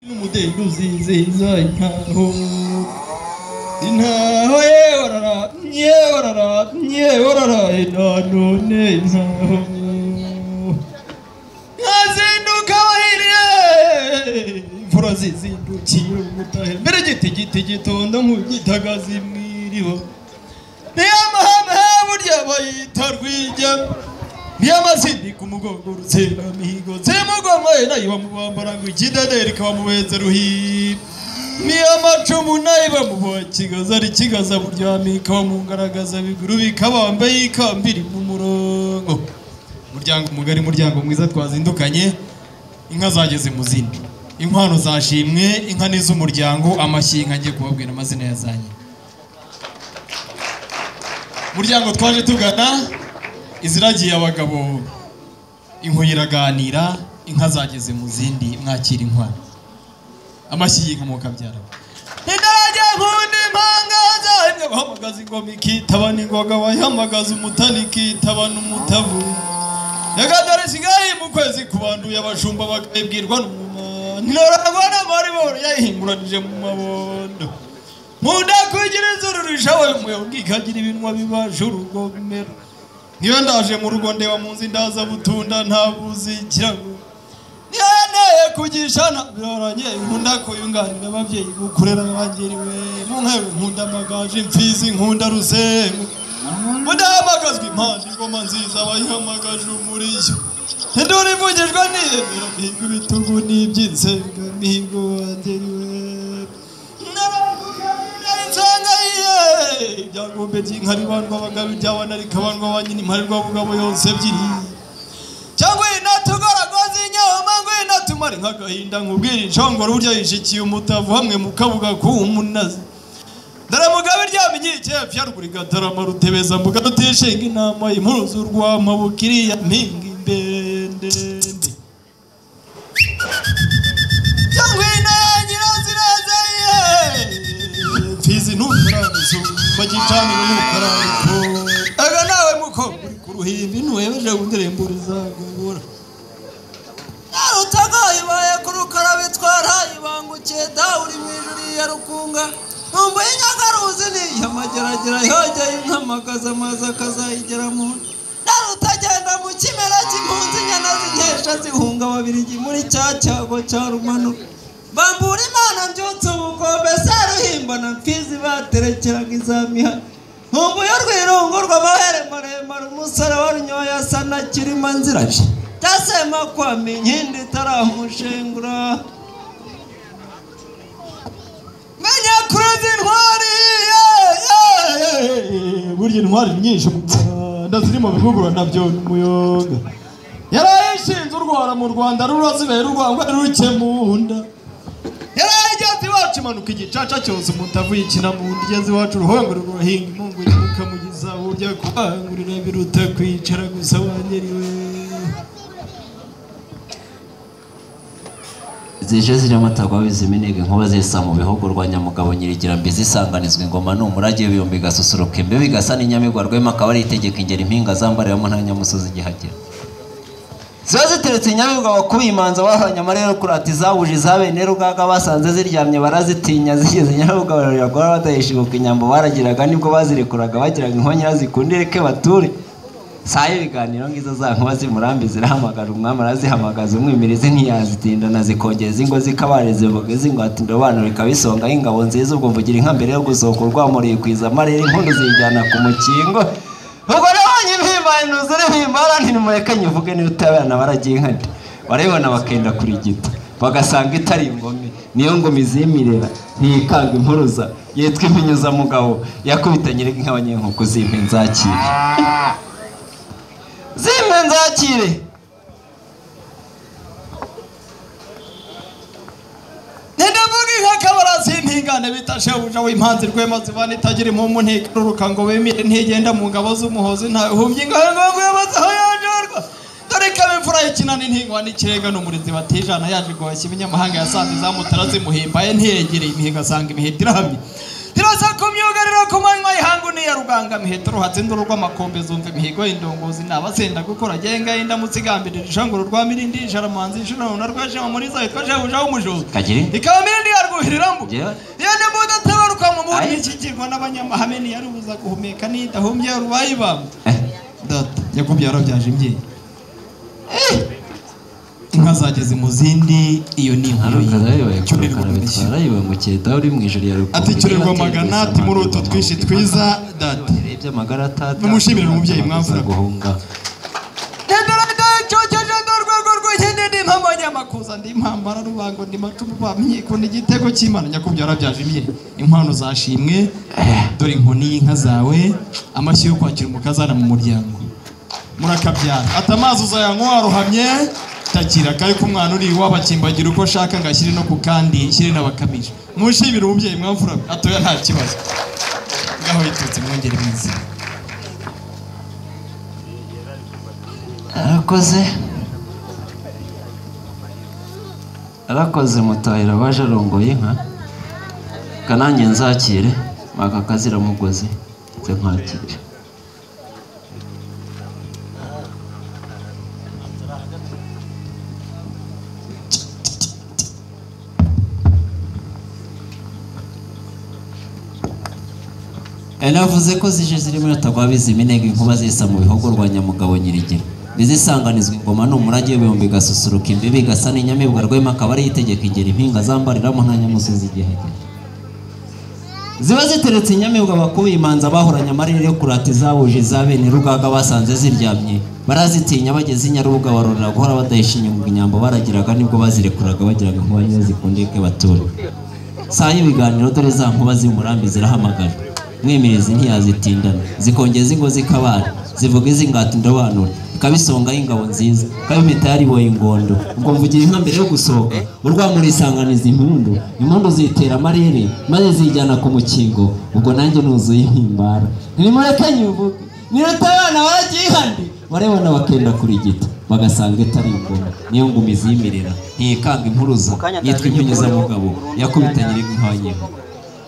N'umudendu ziziza intaho intaho yeorara none intaho azinduka wahiriye imfura zizindukira umutahe mbere giti gitondo nk'ugitagazi mwiriho niyamahame burya bayita rwijya niyamazindi ku mugongo rutsenga mihigo zemugomwe nayiba mubambara ngo ikidaderi kaba mubenze ruhi niyamacumu nayiba mubokigaza ari kigaza buryami kaba mungaragaza biguru bikabambe yikambiri mu murongo muryango mugari muryango mwiza twazindukanye inka zageze mu zindi inkwano zashimwe inka n'iz'umuryango amashyinka ngiye kubabwira amazina yazanye muryango twaje tugana iziragiye abagabo inkuyiraganira inka zageze mu zindi mwakira inkwano amashyinka mukabyara indage nkundi mpangaza imwe bahamagaza ingoma ikitabana ingoga bahamagaza umutani ikitabana umutavu yagadare sigaye mu kwezi kubanduye abashumba bakayibwirwa n'umumana ntirarangwa n'amariboro yayihinguranije mu mabondo nkunda kugira inzuru rishawe umuyobozi ikagira ibinwa bibasha urugomero niyo ndaje mu rugo ndeba mu nzi ndaza butunda ntabuzi ikirago niyo yaneye kugishana biroranye nkunda kuyunganira ababyeyi gukurera abangiriwe mu nkewe nkunda amagaje imfizi nkunda rusengo mudahamagazwa impande ingoma nziza bayihamagaje umurishyo induru ivugijwe n'iyemera mihigo ibitugu n'iby'insenga mihigo wangeriwe ibyagombe by'inka ribandwa abagabo iby'abana rikabandwa abanyina imparirwa bugabo yose ebyiri cyangwa inatugoragoza inyama ngo inatumare nk'agahinda nkubwira inshongoro burya yishikiye umutavu hamwe mukabuga k'umunazi dore mugabe iryamye icyepfo yaruguru igatarama rutebeza mbuga rutishinga inama impuruzu rw'amabukiriya mpinga imbendende cyangwa inangira zirazaye fizi ntukaranizo bagicanira n'ukarariko aga nawe mukobwa uri ku ruhimbi ntuhebeje kundirembura izagungura narutagaye baye kurukara bitwara ibangukiye dawe uri mu ijuru ya rukunga numbuye nyagaruzi niyo amageragera yogeye inkamagaza amazi akazayigera mu narutagenda mu kimera cy'impunzi inyana zinkesha zihunga babirigi muri cya cyago cya rumanura bambura imana mbyutse ubugombe seruhimba na mfizi baterekeraga izamiha ntumbuye urwirungu rw'amahere maremare umusore warunyoye asa na kirima nziraje cyasema kwama inkindi itaramushengura menya kuruzi intwari burya intwari nyinshi mu Rwanda ziri mu bivugurura nabyo n'umuyonga yarayishinze urwara mu Rwanda rurazibera urwangwa ruke mu nda yarayigeze iwacu imanuka igicaca cyose umutavu yikina mu ndigezi iwacu uruhongore rurahinga imungu ikamugiza burya kubangurira biruta kwicara gusa wangeriwe zije zirimo tagwabiza iminega inkuba zisa mu bihugu rwa Nyamugabo nyirigira mbizi isanganizwa ingoma n'umurage w'ibihumbi gasusuruka imbe bigasa n'inyamigwa rwema akaba ari itegeka ingera impinga zambariramo nta nyamusozi gihagera ziba ziteretse inyamibwa wakubiye imanza wahanye amarero kurata izabuje izabene rugaga basanze ziryamye barazitinya zigeze inyamibwa baragora badaheshibuka inyambo baragiraga nibwo bazirekuraga bagiraga inkonyera zikundire ke bature saye ibiganiro ngizo za nkuba zimurambi zirahamagara umwami arazihamagaza umwimirizi ntiyazitinda nazikongeza ingo zikabareze bugeze ngo ati ndobanura ikabisonga y'ingabo nziza ubwo mvugira inka mbere yo gusohoka urwamuriye kwiza amarere inkondo zijyana ku mukingo ubwo nabonye impimbano ziri mpimbara ntimureke nyivuge niyo utabana baragiye inka nti barabibona bakenda kurigita bagasanga itari ingome niyo ngoma izimirera ntiyikanga impuruza yitwa impinyuzamugabo yakubitanye nk'abanyenkuku zimpe nzakire zimwe nzakire ndavuga inkakabara z'impingane bitashe buja w'impanzi rwema zibana itagira impumu ntikaruruka ngo bemire ntigenda mu ngabo z'umuhozi ntahumbye ingaho yabazaho yanjorwa dore ko imfura y'ikinani intingwa n'ikirenga n'umurinzi batijana yaje guhashya ibinyamahanga yasanze zamutara zimuhimbaye ntiyegereye imihigo asanga imihita irahamye tirasa ku myugariro ku manywa y'ihangu ni ya ruganga miheto ruhatse rw'amakombe zumva imihigo y'indongozi nabasenda gukora genga indamutse igambirira ijanguro rwa mirindi ijaramanzi ijana na rwaje muri za twaje bujaho umujozi ikaba mirindi yarwuhiriramo yane muda tabaruka mu muri ikigirwa n'abanyamahame ni yarubuza guhumeka ni dahumbye rubayiba data yakubyara byaje imbye inka zageze mu zindi iyo ni inkuru cyurirwa mu cyeta uri mu ijuru ya rukundo ati cyurirwa magana ati muri utu twishi twiza data rebye amagara atata numushimira umubyeyi mwamvura guhunga makuza ndi impambara rubango ndi macumu bamenye ko ni igitego cy'Imana nyakubyara byaje imye inkwano zashimwe dore inkoni y'inka zawe amashyi yo kwakira umukazana mu muryango murakabyara atamazi uzayanywa waruhamye takira kari ku mwana uri wabakimbagira uko shaka ngashyire no ku kandi shyire n'abakamije mushimira umubyeyi mwamvura atoya nta kibazo ngaho yitutse mwongere mwiza arakoze mutahira baje arongoye inka kanange nzakire maka kazira mugozi nze nkwakire navuze ko zije zirimo yatagwabiza iminega inkuba zisa mu bihogo rwa Nyamugabo Nyirigira bizisanganizwa ingoma n'umurage w'ibihumbi gasusuruka imbibi gasa n'inyamibwa rwema akaba ari itegeka ingeri impinga zambariramo nta nyamusozi igihagera ziba ziteretse inyamibwa bakubiye imanza bahoranye amarere yo kurata izabuje izabene rugaga basanze ziryamye barazitinya bageze inyarubuga barorera guhora badahisha inyungu inyambo baragiraga nibwo bazirekuraga bagiraga inkuba niyo zikundike bature saa y'ibiganiro dore za nkuba z'umurambi zirahamagara mwemirizi ntiyazitindana zikongeza ingo zikabana zivuga izingata indobanura ikabisonga y'ingabo nziza kabimita yariboye ingondo ubwo mvugira inka mbere yo gusohoka urwamura isanganiza impundu zitera amarere maze zijyana ku mukingo ubwo nanjye nuzuye impimbara ntimureke nyuvuge nirota abana baragihande barebana bakenda kurigita bagasanga itari ingoma niyo ngumizi y'imirera ntiyikanga impuruza yitwa impinyuzamugabo yakubitanye n'inkwanyego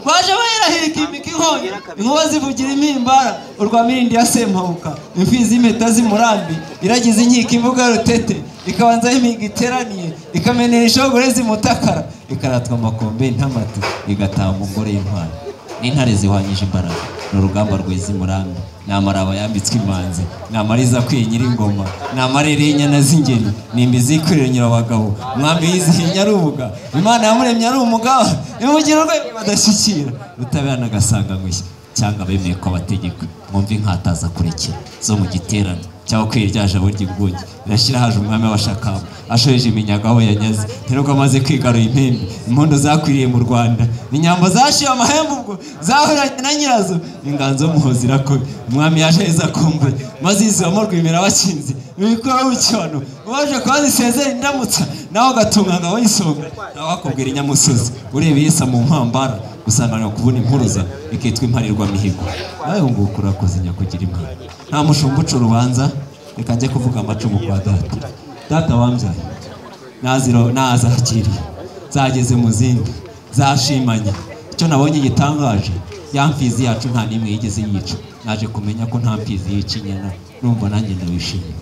baje bahirahirika imika inkongi inkuba zivugira impimbara urwa mirindi ya Sempahuka imfizi impeta z'umurambi iragize inkiko imbuga rutete ikabanzaho imiga iteraniye ikamenera ishogore zimutakara ikaratwa amakombe ntamati igataha umugore y'intwari n'intare zihwanyije imbaraga n'urugamba rweza umurambi n'amaraba yambitswe imanzi n'amariza kwiye nyir'ingoma n'amarere y'inyana z'ingeri nimbi zikurira nyirabagabo umwambi yizihiye nyarubuga Imana yamuremye ari umugaba imugira urwego badashyikira rutabera n'agasanga ngushya cyangwa bemeye ko abategeka mwumva inkataza kurekera zo mu giterane cyangwa kwiryaje abo ry'inguge irashyira haje umwami w'abashakamba ashoje iminyaga aho yanyaze nterwa amaze kwigarura impembe impundu zakwiriye mu Rwanda inyambo zashiye amahembe ubwo zahuranye na nyirazo inganzo muhozi irakobe umwami yaje heza kumbe maze izamo rwimira abakinzi ibikora w'icyono ubaje kwazisezera indamutsa naho gatunganga wayisonga naho akubwira inyamusozi urebe yisa mu mpambara gusanganira kubona impuruza ikitwa imparirwa mihigo nawe nguko urakoze nyakugira impara nta mushumba uca urubanza reka njye kuvuga amacumu kwa data wambyaye nazakiriye zageze mu zindi zashimanye icyo nabonye gitangaje ya mfizi yacu nta n'imwe yigeze yica naje kumenya ko nta mfizi yica inyana numva nanjye ndabishimiye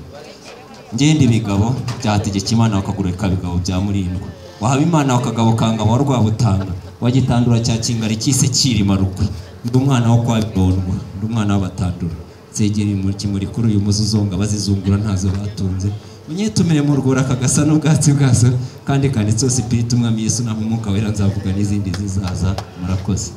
ngende ibigabo byategeka Imana bakagureka bigabo bya Murindwa wahaba Imana wakagabo kangabo wa Rwabutanga wagitandura cya kingari cyise kirima rukwe ndi umwana wo kwa Birondwa ndi umwana w'abatandura zegera muri kuri uyu muzuzonga bazizungura ntazo batunze munyetumire mu rwura kagasa n'ubwatsi bwazo kandi kanditse Sipiriti umwami Yesu na Mwuka Wera nzavuga n'izindi zizaza murakoze